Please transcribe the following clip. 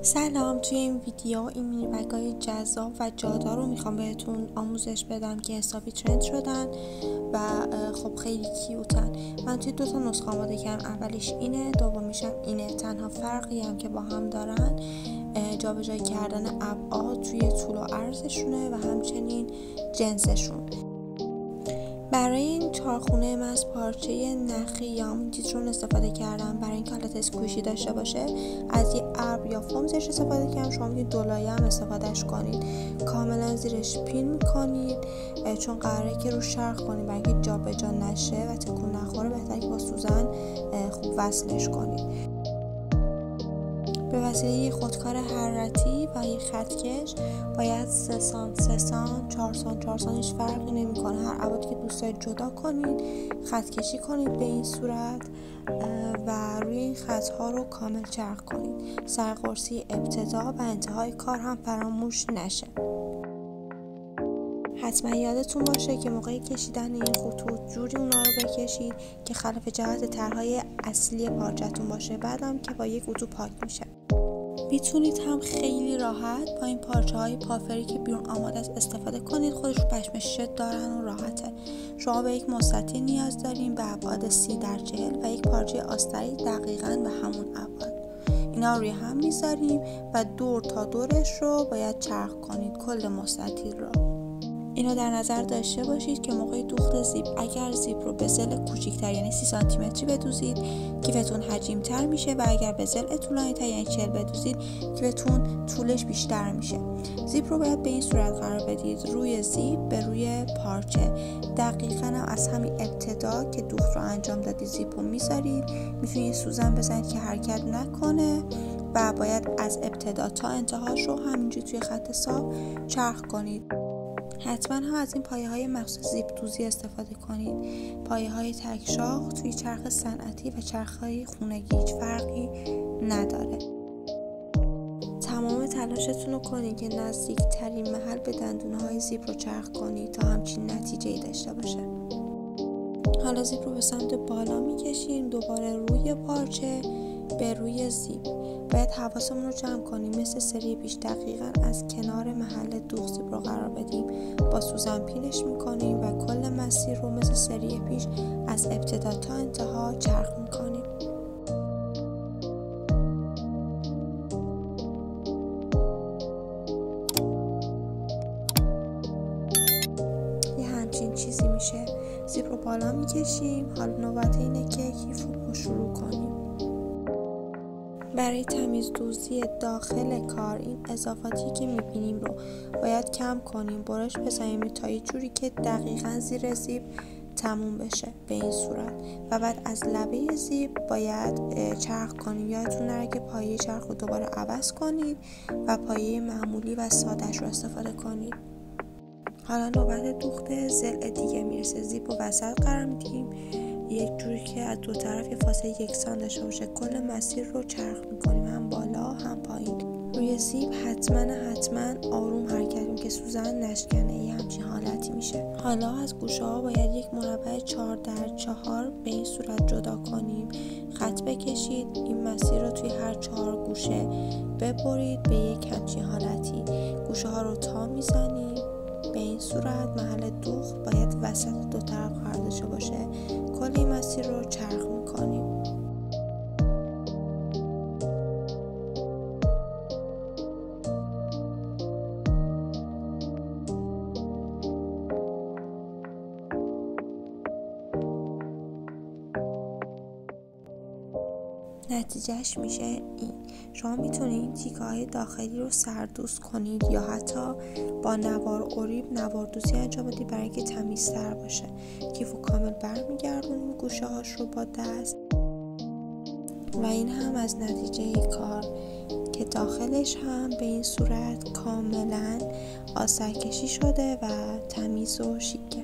سلام. توی این ویدیو این مینی بگ‌های جذاب و جادار رو میخوام بهتون آموزش بدم که حسابی ترند شدن و خب خیلی کیوتن. من توی 2 تا نسخه آماده کردم. اولیش اینه، دومیشم اینه. تنها فرقی هم که با هم دارن جابجایی کردن ابعاد توی طول و عرضشونه و همچنین جنسشون. برای این چارخونه من از پارچه نخی یا همون تیترون استفاده کردم برای اینکه حالت اسکویشی داشته باشه. از یه ابر یا فوم زیرش استفاده کردم. شما میتونید دولایه هم استفادهش کنید. کاملا زیرش پین میکنید چون قراره که رو شرخ کنید برای اینکه جا به جا نشه و تکون نخوره. بهتره که با سوزن خوب وصلش کنید. به وسیله یه خودکار حرارتی و یه خطکش باید 3 سانت 4 سانت هیچ فرقی نمیکنه. هر ابعادی که دوست دارید جدا کنید، خطکشی کنید به این صورت و روی این خطها رو کامل چرخ کنید. سرقرصی ابتدا و انتهای کار هم فراموش نشه. حتما یادتون باشه که موقع کشیدن این خطوط جوری اونا رو بکشید که خلاف جهت طرح‌های اصلی پارچه‌تون باشه. بعدم که با یک اتو پاک میشه. میتونید هم خیلی راحت با این پارچه‌های پافری که بیرون آماده است استفاده کنید. خودشون پشمش دارن و راحته. شما به یک مستطیل نیاز دارین به ابعاد 30x40 و یک پارچه آستری دقیقاً به همون ابعاد. اینا روی هم میذاریم و دور تا دورش رو باید چرخ کنید، کل مستطیل رو. اینو در نظر داشته باشید که موقع دوخت زیپ اگر زیپ رو به ضلع کوچیک‌تر یعنی 30 سانتیمتری بدوزید کیفتون حجیم‌تر میشه و اگر به ضلع طولانی‌تر یعنی 40 بدوزید کیفتون طولش بیشتر میشه. زیپ رو باید به این صورت قرار بدید، روی زیپ به روی پارچه. دقیقاً از همین ابتدا که دوخت رو انجام دادید زیپ رو میذارید. میتونید سوزن بزنید که حرکت نکنه و باید از ابتدا تا انتهاش رو همینجوری توی خط صاف چرخ کنید. حتما هم از این پایه‌های مخصوص زیپ دوزی استفاده کنید. پایه‌های تک شاخ توی چرخ صنعتی و چرخ‌های خونگی هیچ فرقی نداره. تمام تلاشتون رو کنید که نزدیکترین محل به دندونه‌های زیپ رو چرخ کنید تا همچین نتیجه‌ای داشته باشه. حالا زیپ رو به سمت بالا می‌کشیم، دوباره روی پارچه به روی زیپ. باید حواسمون رو جمع کنیم مثل سری پیش دقیقاً از کنار محل دوخت زیپ رو قرار بدیم. با سوزن پینش میکنیم و کل مسیر رو مثل سری پیش از ابتدا تا انتها چرخ میکنیم. یه همچین چیزی میشه. زیپ رو بالا میکشیم. حالا نوبت اینه که کیف رو شروع کنیم. برای تمیز دوزی داخل کار این اضافاتی که میبینیم رو باید کم کنیم. برش بزنیم تا یه جوری که دقیقاً زیر زیپ تموم بشه به این صورت و بعد از لبه زیپ باید چرخ کنیم. یادتون نره که پایه چرخ رو دوباره عوض کنید و پایه معمولی و سادهش رو استفاده کنید. حالا نوبت دوخت ضلع دیگه میرسه. زیپ رو وسط قرار میدیم یک جوری که از دو طرف یه فاصله یکسان داشته باشه. کل مسیر رو چرخ میکنیم، هم بالا هم پایین. روی زیپ حتما آروم حرکت کنیم که سوزن نشکنه. یه همچین حالتی میشه. حالا از گوشه ها باید یک مربع 4x4 به این صورت جدا کنیم. خط بکشید، این مسیر رو توی هر 4 گوشه ببرید به یک همچین حالتی. گوشه ها رو تا میزنیم به این صورت. محل دوخت باید وسط دو طرف قرار داشته باشه. کل این مسیر رو چرخ میکنیم. نتیجهش میشه این. شما میتونید این تیکه‌های داخلی رو سردوز کنید یا حتی با نوار اوریب نواردوزی انجام بدید برای اینکه تمیزتر باشه. کیفو کامل برمیگردونیم گوشه هاش رو با دست و این هم از نتیجه کار که داخلش هم به این صورت کاملا آسترکشی شده و تمیز و شیکه.